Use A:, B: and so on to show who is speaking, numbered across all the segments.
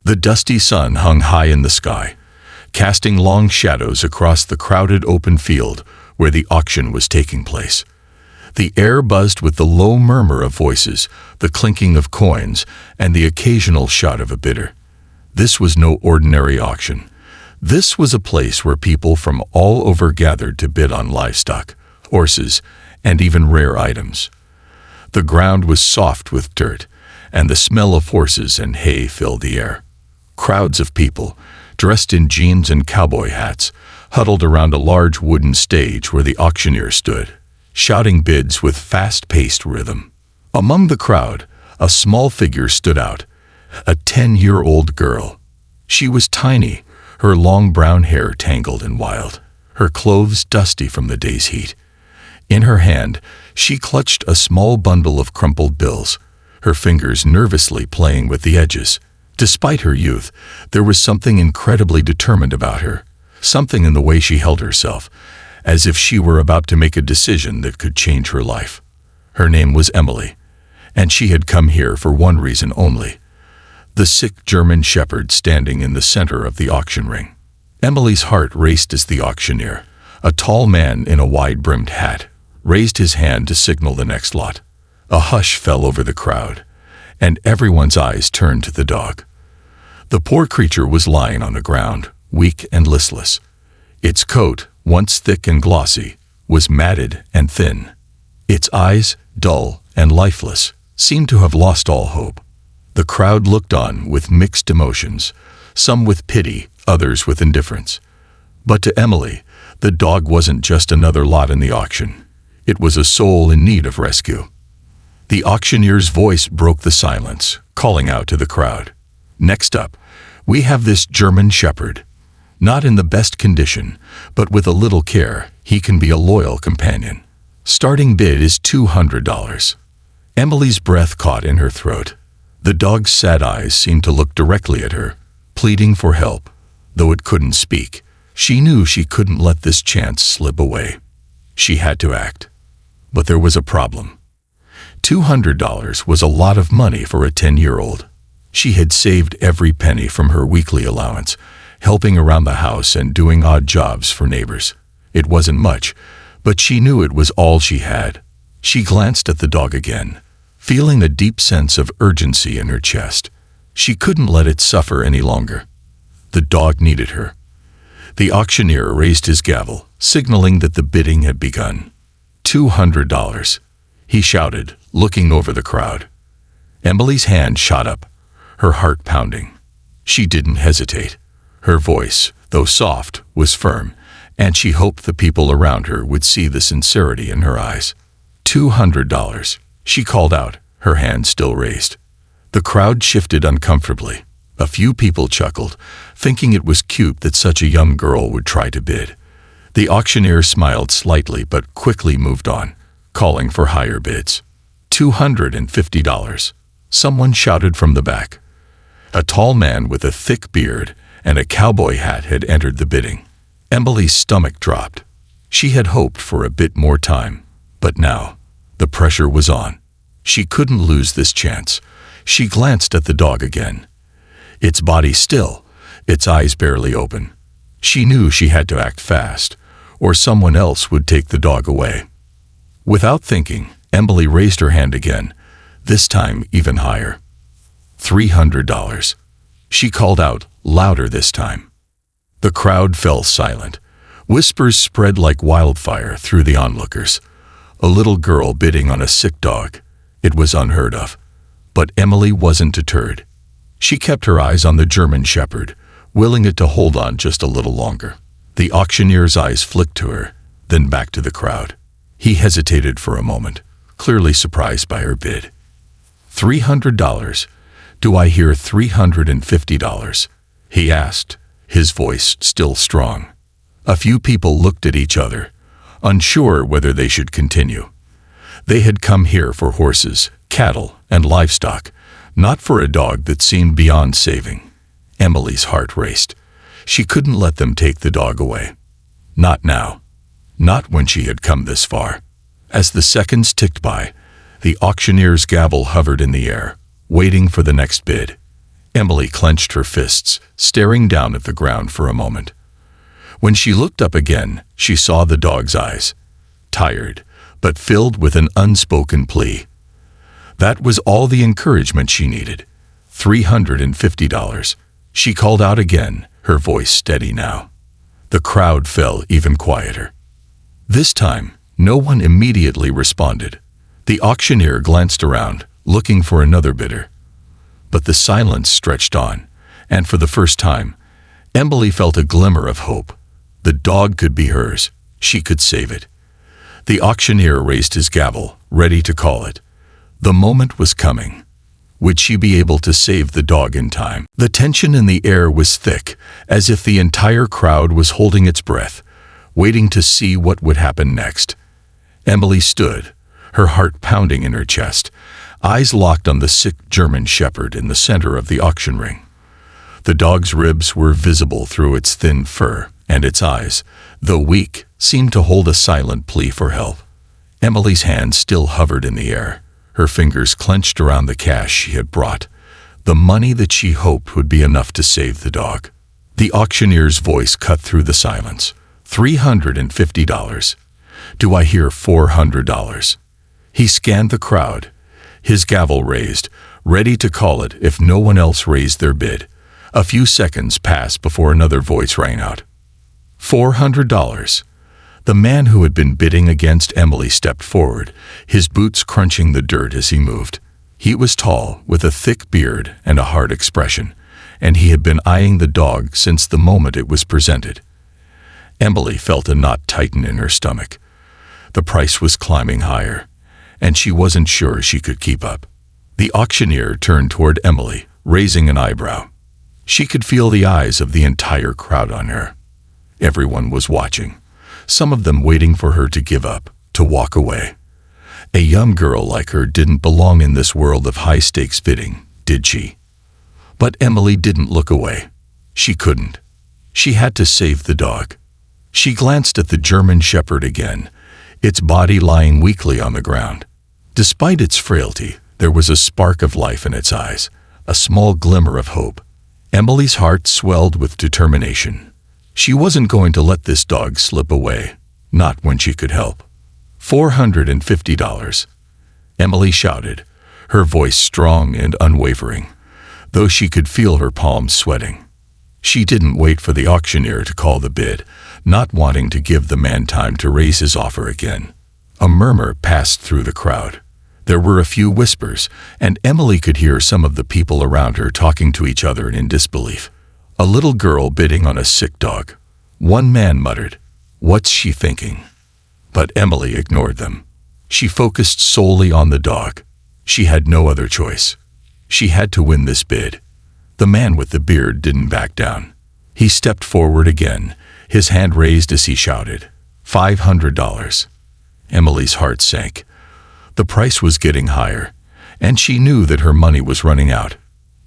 A: The dusty sun hung high in the sky, casting long shadows across the crowded open field where the auction was taking place. The air buzzed with the low murmur of voices, the clinking of coins, and the occasional shot of a bidder. This was no ordinary auction. This was a place where people from all over gathered to bid on livestock, horses, and even rare items. The ground was soft with dirt, and the smell of horses and hay filled the air. Crowds of people, dressed in jeans and cowboy hats, huddled around a large wooden stage where the auctioneer stood, shouting bids with fast-paced rhythm. Among the crowd, a small figure stood out, a 10-year-old girl. She was tiny, her long brown hair tangled and wild, her clothes dusty from the day's heat. In her hand, she clutched a small bundle of crumpled bills, her fingers nervously playing with the edges. Despite her youth, there was something incredibly determined about her, something in the way she held herself, as if she were about to make a decision that could change her life. Her name was Emily, and she had come here for one reason only: the sick German shepherd standing in the center of the auction ring. Emily's heart raced as the auctioneer, a tall man in a wide-brimmed hat, raised his hand to signal the next lot. A hush fell over the crowd, and everyone's eyes turned to the dog. The poor creature was lying on the ground, weak and listless. Its coat, once thick and glossy, was matted and thin. Its eyes, dull and lifeless, seemed to have lost all hope. The crowd looked on with mixed emotions, some with pity, others with indifference. But to Emily, the dog wasn't just another lot in the auction. It was a soul in need of rescue. The auctioneer's voice broke the silence, calling out to the crowd. Next up, we have this German shepherd. Not in the best condition, but with a little care, he can be a loyal companion. Starting bid is $200. Emily's breath caught in her throat. The dog's sad eyes seemed to look directly at her, pleading for help. Though it couldn't speak, she knew she couldn't let this chance slip away. She had to act. But there was a problem. $200 was a lot of money for a 10-year-old. She had saved every penny from her weekly allowance, helping around the house and doing odd jobs for neighbors. It wasn't much, but she knew it was all she had. She glanced at the dog again, feeling a deep sense of urgency in her chest. She couldn't let it suffer any longer. The dog needed her. The auctioneer raised his gavel, signaling that the bidding had begun. $200, he shouted, looking over the crowd. Emily's hand shot up, her heart pounding. She didn't hesitate. Her voice, though soft, was firm, and she hoped the people around her would see the sincerity in her eyes. $200, she called out, her hand still raised. The crowd shifted uncomfortably. A few people chuckled, thinking it was cute that such a young girl would try to bid. The auctioneer smiled slightly but quickly moved on, calling for higher bids. $250, someone shouted from the back. A tall man with a thick beard and a cowboy hat had entered the bidding. Emily's stomach dropped. She had hoped for a bit more time, but now the pressure was on. She couldn't lose this chance. She glanced at the dog again. Its body still, its eyes barely open. She knew she had to act fast, or someone else would take the dog away. Without thinking, Emily raised her hand again, this time even higher. $300. She called out, louder this time. The crowd fell silent. Whispers spread like wildfire through the onlookers. A little girl bidding on a sick dog. It was unheard of. But Emily wasn't deterred. She kept her eyes on the German shepherd, willing it to hold on just a little longer. The auctioneer's eyes flicked to her, then back to the crowd. He hesitated for a moment, clearly surprised by her bid. $300. Do I hear $350? He asked, his voice still strong. A few people looked at each other, unsure whether they should continue. They had come here for horses, cattle, and livestock, not for a dog that seemed beyond saving. Emily's heart raced. She couldn't let them take the dog away. Not now. Not when she had come this far. As the seconds ticked by, the auctioneer's gavel hovered in the air, waiting for the next bid. Emily clenched her fists, staring down at the ground for a moment. When she looked up again, she saw the dog's eyes, tired, but filled with an unspoken plea. That was all the encouragement she needed. $350. She called out again, her voice steady now. The crowd fell even quieter. This time, no one immediately responded. The auctioneer glanced around, looking for another bidder. But the silence stretched on, and for the first time, Emily felt a glimmer of hope. The dog could be hers. She could save it. The auctioneer raised his gavel, ready to call it. The moment was coming. Would she be able to save the dog in time? The tension in the air was thick, as if the entire crowd was holding its breath, waiting to see what would happen next. Emily stood, her heart pounding in her chest, eyes locked on the sick German shepherd in the center of the auction ring. The dog's ribs were visible through its thin fur, and its eyes, though weak, seemed to hold a silent plea for help. Emily's hand still hovered in the air, her fingers clenched around the cash she had brought, the money that she hoped would be enough to save the dog. The auctioneer's voice cut through the silence. $350. Do I hear $400? He scanned the crowd, his gavel raised, ready to call it if no one else raised their bid. A few seconds passed before another voice rang out. $400. The man who had been bidding against Emily stepped forward, his boots crunching the dirt as he moved. He was tall, with a thick beard and a hard expression, and he had been eyeing the dog since the moment it was presented. Emily felt a knot tighten in her stomach. The price was climbing higher, and she wasn't sure she could keep up. The auctioneer turned toward Emily, raising an eyebrow. She could feel the eyes of the entire crowd on her. Everyone was watching, some of them waiting for her to give up, to walk away. A young girl like her didn't belong in this world of high-stakes bidding, did she? But Emily didn't look away. She couldn't. She had to save the dog. She glanced at the German shepherd again, its body lying weakly on the ground. Despite its frailty, there was a spark of life in its eyes, a small glimmer of hope. Emily's heart swelled with determination. She wasn't going to let this dog slip away, not when she could help. $450. Emily shouted, her voice strong and unwavering, though she could feel her palms sweating. She didn't wait for the auctioneer to call the bid, not wanting to give the man time to raise his offer again. A murmur passed through the crowd. There were a few whispers, and Emily could hear some of the people around her talking to each other in disbelief. A little girl bidding on a sick dog. One man muttered, "What's she thinking?" But Emily ignored them. She focused solely on the dog. She had no other choice. She had to win this bid. The man with the beard didn't back down. He stepped forward again, his hand raised as he shouted, $500. Emily's heart sank. The price was getting higher, and she knew that her money was running out.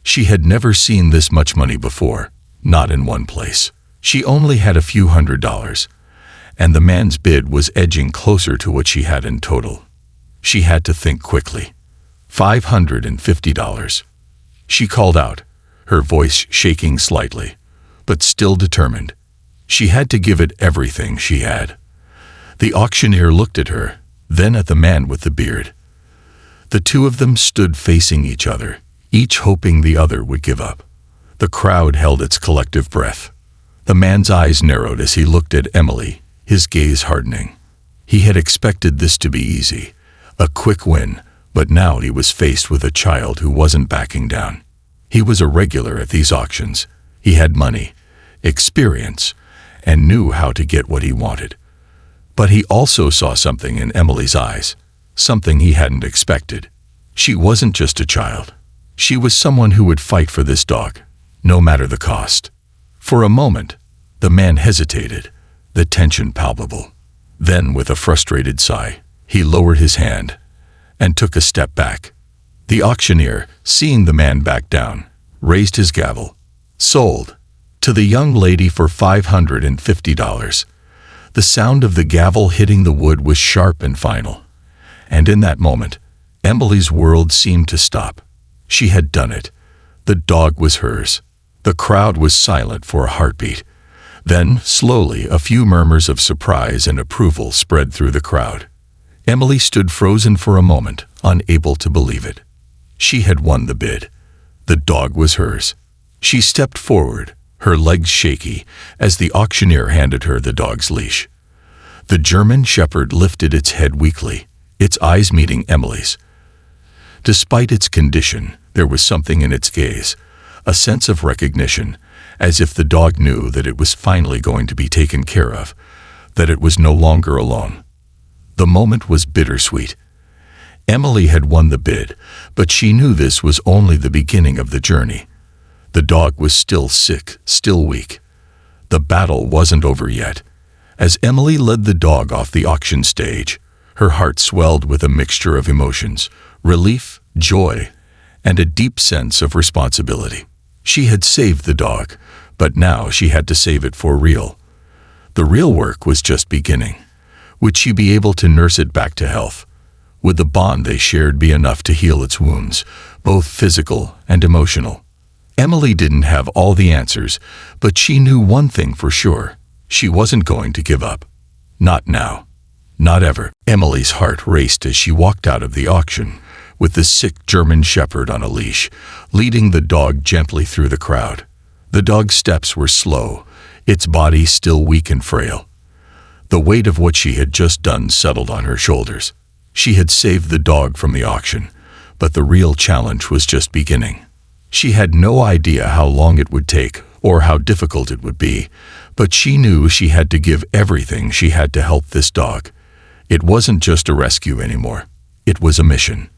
A: She had never seen this much money before, not in one place. She only had a few $100s, and the man's bid was edging closer to what she had in total. She had to think quickly. $550. She called out, her voice shaking slightly, but still determined. She had to give it everything she had. The auctioneer looked at her, then at the man with the beard. The two of them stood facing each other, each hoping the other would give up. The crowd held its collective breath. The man's eyes narrowed as he looked at Emily, his gaze hardening. He had expected this to be easy, a quick win, but now he was faced with a child who wasn't backing down. He was a regular at these auctions. He had money, experience, and knew how to get what he wanted. But he also saw something in Emily's eyes, something he hadn't expected. She wasn't just a child. She was someone who would fight for this dog, no matter the cost. For a moment, the man hesitated, the tension palpable. Then, with a frustrated sigh, he lowered his hand and took a step back. The auctioneer, seeing the man back down, raised his gavel. Sold. To the young lady for $550. The sound of the gavel hitting the wood was sharp and final. And in that moment, Emily's world seemed to stop. She had done it. The dog was hers. The crowd was silent for a heartbeat. Then, slowly, a few murmurs of surprise and approval spread through the crowd. Emily stood frozen for a moment, unable to believe it. She had won the bid. The dog was hers. She stepped forward, her legs shaky, as the auctioneer handed her the dog's leash. The German Shepherd lifted its head weakly, its eyes meeting Emily's. Despite its condition, there was something in its gaze, a sense of recognition, as if the dog knew that it was finally going to be taken care of, that it was no longer alone. The moment was bittersweet. Emily had won the bid, but she knew this was only the beginning of the journey. The dog was still sick, still weak. The battle wasn't over yet. As Emily led the dog off the auction stage, her heart swelled with a mixture of emotions, relief, joy, and a deep sense of responsibility. She had saved the dog, but now she had to save it for real. The real work was just beginning. Would she be able to nurse it back to health? Would the bond they shared be enough to heal its wounds, both physical and emotional? Emily didn't have all the answers, but she knew one thing for sure. She wasn't going to give up. Not now. Not ever. Emily's heart raced as she walked out of the auction, with the sick German Shepherd on a leash, leading the dog gently through the crowd. The dog's steps were slow, its body still weak and frail. The weight of what she had just done settled on her shoulders. She had saved the dog from the auction, but the real challenge was just beginning. She had no idea how long it would take or how difficult it would be, but she knew she had to give everything she had to help this dog. It wasn't just a rescue anymore. It was a mission.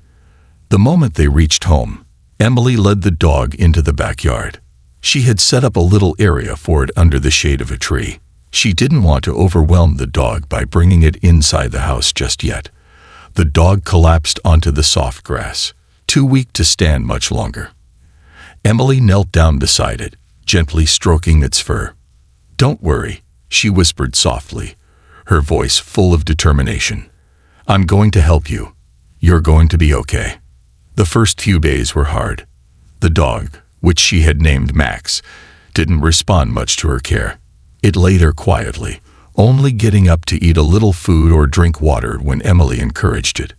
A: The moment they reached home, Emily led the dog into the backyard. She had set up a little area for it under the shade of a tree. She didn't want to overwhelm the dog by bringing it inside the house just yet. The dog collapsed onto the soft grass, too weak to stand much longer. Emily knelt down beside it, gently stroking its fur. "Don't worry," she whispered softly, her voice full of determination. "I'm going to help you. You're going to be okay." The first few days were hard. The dog, which she had named Max, didn't respond much to her care. It lay there quietly, only getting up to eat a little food or drink water when Emily encouraged it.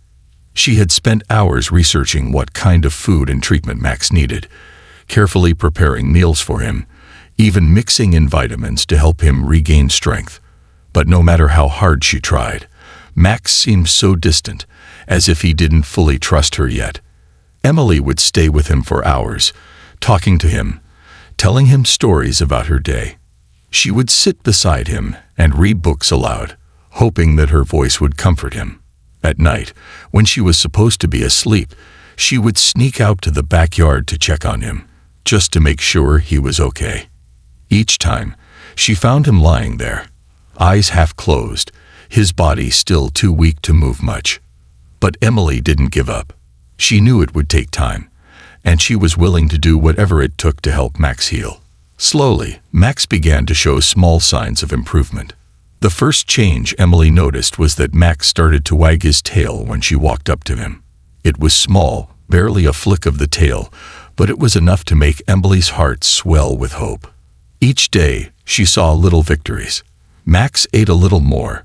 A: She had spent hours researching what kind of food and treatment Max needed, carefully preparing meals for him, even mixing in vitamins to help him regain strength. But no matter how hard she tried, Max seemed so distant, as if he didn't fully trust her yet. Emily would stay with him for hours, talking to him, telling him stories about her day. She would sit beside him and read books aloud, hoping that her voice would comfort him. At night, when she was supposed to be asleep, she would sneak out to the backyard to check on him, just to make sure he was okay. Each time, she found him lying there, eyes half closed, his body still too weak to move much. But Emily didn't give up. She knew it would take time, and she was willing to do whatever it took to help Max heal. Slowly, Max began to show small signs of improvement. The first change Emily noticed was that Max started to wag his tail when she walked up to him. It was small, barely a flick of the tail, but it was enough to make Emily's heart swell with hope. Each day, she saw little victories. Max ate a little more,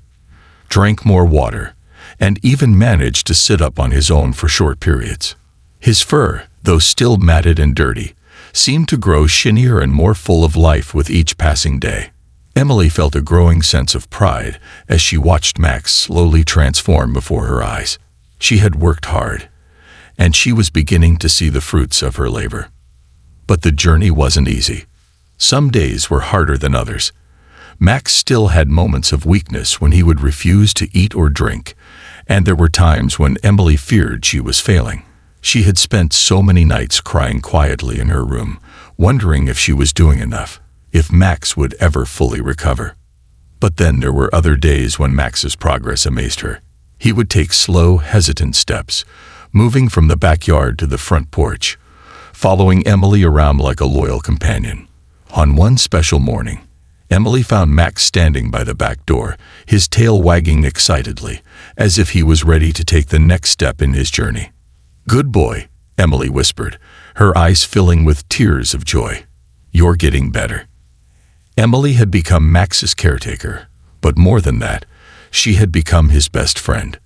A: drank more water, and even managed to sit up on his own for short periods. His fur, though still matted and dirty, seemed to grow shinier and more full of life with each passing day. Emily felt a growing sense of pride as she watched Max slowly transform before her eyes. She had worked hard, and she was beginning to see the fruits of her labor. But the journey wasn't easy. Some days were harder than others. Max still had moments of weakness when he would refuse to eat or drink, and there were times when Emily feared she was failing. She had spent so many nights crying quietly in her room, wondering if she was doing enough, if Max would ever fully recover. But then there were other days when Max's progress amazed her. He would take slow, hesitant steps, moving from the backyard to the front porch, following Emily around like a loyal companion. On one special morning, Emily found Max standing by the back door, his tail wagging excitedly, as if he was ready to take the next step in his journey. "Good boy," Emily whispered, her eyes filling with tears of joy. "You're getting better." Emily had become Max's caretaker, but more than that, she had become his best friend.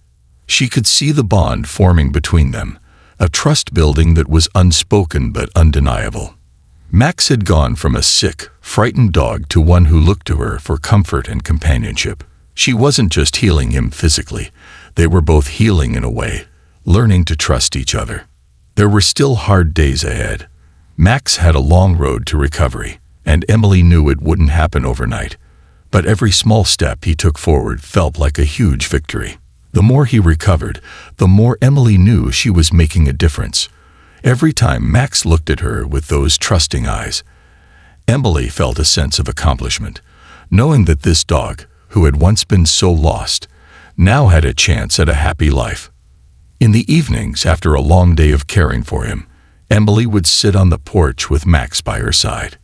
A: She could see the bond forming between them, a trust building that was unspoken but undeniable. Max had gone from a sick, frightened dog to one who looked to her for comfort and companionship. She wasn't just healing him physically, they were both healing in a way, learning to trust each other. There were still hard days ahead. Max had a long road to recovery, and Emily knew it wouldn't happen overnight. But every small step he took forward felt like a huge victory. The more he recovered, the more Emily knew she was making a difference. Every time Max looked at her with those trusting eyes, Emily felt a sense of accomplishment, knowing that this dog, who had once been so lost, now had a chance at a happy life. In the evenings, after a long day of caring for him, Emily would sit on the porch with Max by her side.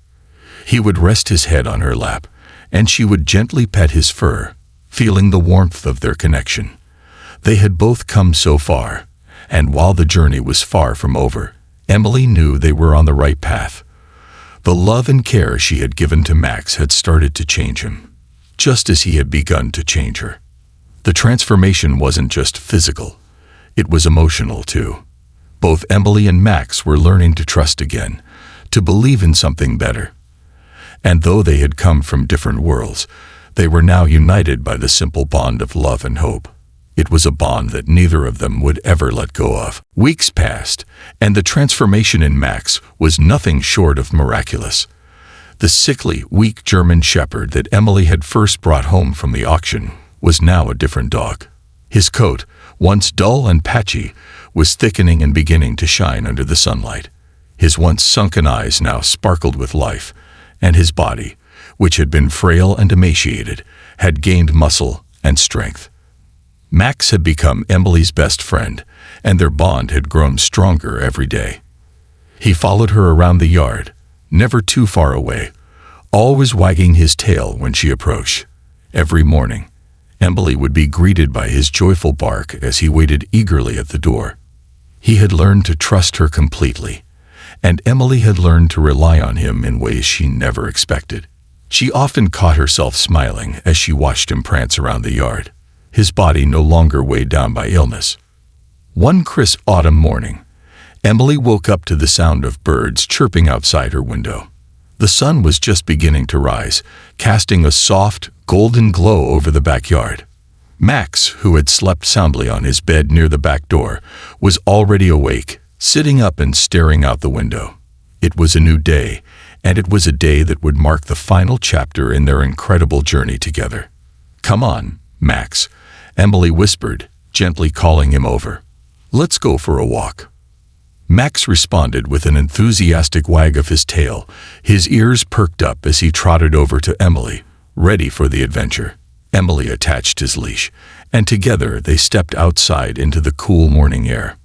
A: He would rest his head on her lap, and she would gently pet his fur, feeling the warmth of their connection. They had both come so far, and while the journey was far from over, Emily knew they were on the right path. The love and care she had given to Max had started to change him, just as he had begun to change her. The transformation wasn't just physical, it was emotional too. Both Emily and Max were learning to trust again, to believe in something better. And though they had come from different worlds, they were now united by the simple bond of love and hope. It was a bond that neither of them would ever let go of. Weeks passed, and the transformation in Max was nothing short of miraculous. The sickly, weak German shepherd that Emily had first brought home from the auction was now a different dog. His coat, once dull and patchy, was thickening and beginning to shine under the sunlight. His once sunken eyes now sparkled with life, and his body, which had been frail and emaciated, had gained muscle and strength. Max had become Emily's best friend, and their bond had grown stronger every day. He followed her around the yard, never too far away, always wagging his tail when she approached. Every morning, Emily would be greeted by his joyful bark as he waited eagerly at the door. He had learned to trust her completely, and Emily had learned to rely on him in ways she never expected. She often caught herself smiling as she watched him prance around the yard, his body no longer weighed down by illness. One crisp autumn morning, Emily woke up to the sound of birds chirping outside her window. The sun was just beginning to rise, casting a soft, golden glow over the backyard. Max, who had slept soundly on his bed near the back door, was already awake, sitting up and staring out the window. It was a new day, and it was a day that would mark the final chapter in their incredible journey together. "Come on, Max," Emily whispered, gently calling him over. "Let's go for a walk." Max responded with an enthusiastic wag of his tail, his ears perked up as he trotted over to Emily, ready for the adventure. Emily attached his leash, and together they stepped outside into the cool morning air.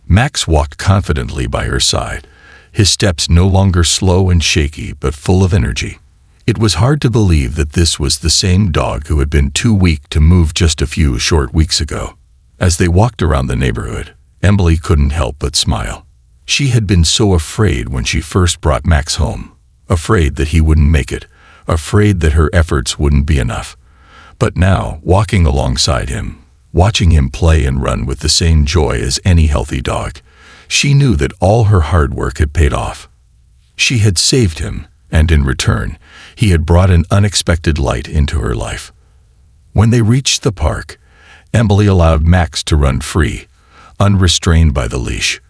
A: Max walked confidently by her side, his steps no longer slow and shaky but full of energy. It was hard to believe that this was the same dog who had been too weak to move just a few short weeks ago. As they walked around the neighborhood, Emily couldn't help but smile. She had been so afraid when she first brought Max home, afraid that he wouldn't make it, afraid that her efforts wouldn't be enough. But now, walking alongside him, watching him play and run with the same joy as any healthy dog, she knew that all her hard work had paid off. She had saved him, and in return, he had brought an unexpected light into her life. When they reached the park, Emily allowed Max to run free, unrestrained by the leash.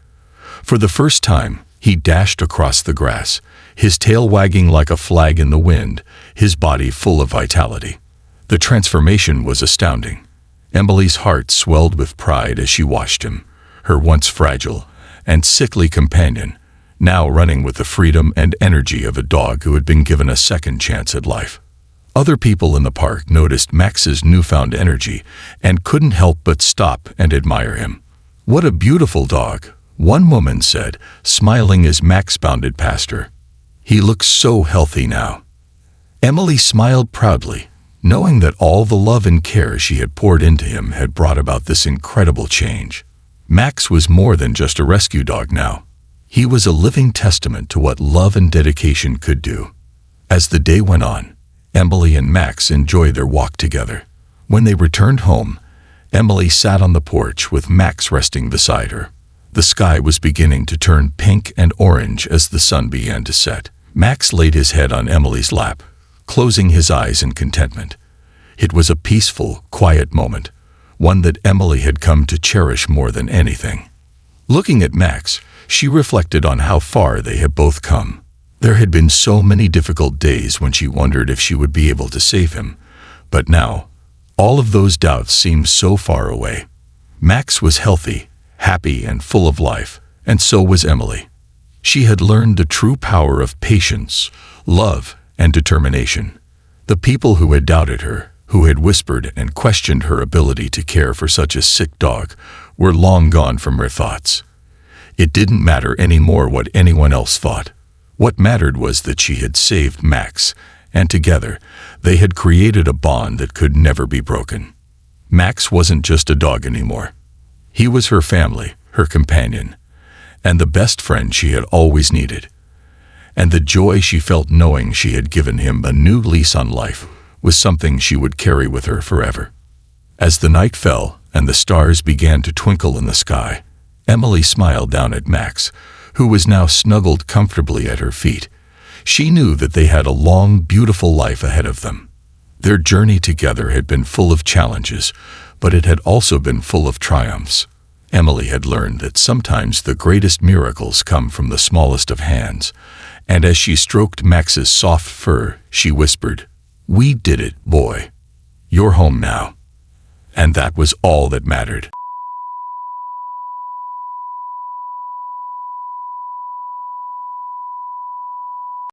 A: For the first time, he dashed across the grass, his tail wagging like a flag in the wind, his body full of vitality. The transformation was astounding. Emily's heart swelled with pride as she watched him, her once fragile and sickly companion, now running with the freedom and energy of a dog who had been given a second chance at life. Other people in the park noticed Max's newfound energy and couldn't help but stop and admire him. "What a beautiful dog," one woman said, smiling as Max bounded past her. "He looks so healthy now." Emily smiled proudly, knowing that all the love and care she had poured into him had brought about this incredible change. Max was more than just a rescue dog now. He was a living testament to what love and dedication could do. As the day went on, Emily and Max enjoyed their walk together. When they returned home, Emily sat on the porch with Max resting beside her. The sky was beginning to turn pink and orange as the sun began to set. Max laid his head on Emily's lap, closing his eyes in contentment. It was a peaceful, quiet moment, one that Emily had come to cherish more than anything. Looking at Max, she reflected on how far they had both come. There had been so many difficult days when she wondered if she would be able to save him, but now, all of those doubts seemed so far away. Max was healthy, happy, and full of life, and so was Emily. She had learned the true power of patience, love, and determination. The people who had doubted her, who had whispered and questioned her ability to care for such a sick dog, were long gone from her thoughts. It didn't matter anymore what anyone else thought. What mattered was that she had saved Max, and together, they had created a bond that could never be broken. Max wasn't just a dog anymore. He was her family, her companion, and the best friend she had always needed. And the joy she felt knowing she had given him a new lease on life was something she would carry with her forever. As the night fell and the stars began to twinkle in the sky, Emily smiled down at Max, who was now snuggled comfortably at her feet. She knew that they had a long, beautiful life ahead of them. Their journey together had been full of challenges, but it had also been full of triumphs. Emily had learned that sometimes the greatest miracles come from the smallest of hands, and as she stroked Max's soft fur, she whispered, "We did it, boy. You're home now." And that was all that mattered.